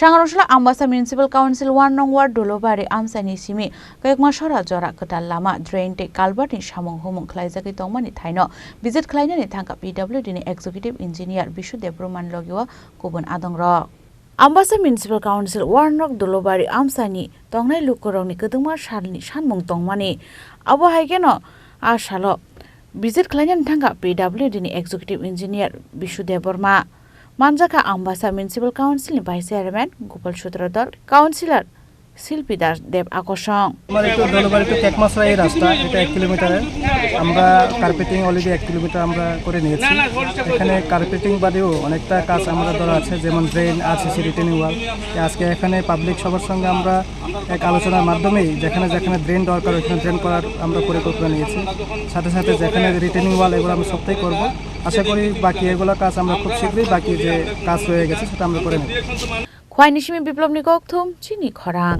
Sangrongsalo Ambasha Municipal Council 1 nong ward Dulubari Amchaini Simi Kekmacherra Jora KwtalLama drain te Culvert ni Samwng Humung Khlaijagwi Tongmani Thaino visit Khlaina Thangkha PWD ni ExecutiveEngineer Bishu Debbarma Logio Kubun Adongrok Ambasha Municipal Council 1 nong Dulubari Amchaini tongnai lukorong ni kedungma salni Samwng Tongmani abo haigeno a salo visit Khlaina Thangkha PWD ni ExecutiveEngineer Bishu Debbarma Manjaka Ambasha Municipal Council ni Vice Chairman Gopal Sutradar Councillor শিল্পীদার দেব আকর্ষণ আমার একটু দলবাড়ি two কেকমাছড়া এই রাস্তা এটা 1 কিলোমিটারের আমরা carpeting already 1 kilometre আমরা করে নিয়েছি এখানে কার্পেটিং বাদেও অনেকটা কাজ আমরা ধরা আছে যেমন ড্রেন আরসিসি রিটেনিং ওয়াল আজকে এখানে পাবলিক সবার সঙ্গে আমরা এক আলোচনার মাধ্যমে যেখানে যেখানে ড্রেন দরকার ওখানে ড্রেন করার আমরা পরিকল্পনা নিয়েছি সাথে সাথে যেখানে রিটেনিং ওয়াল এগুলো আমরা সবটাই করব আশা করি বাকি এগুলো কাজ আমরা খুব শীঘ্রই বাকি যে কাজ হয়ে গেছে সেটা আমরা করে নেব খোয়াইনি সিমি বিপ্লব নিকথম চিনি খরাং।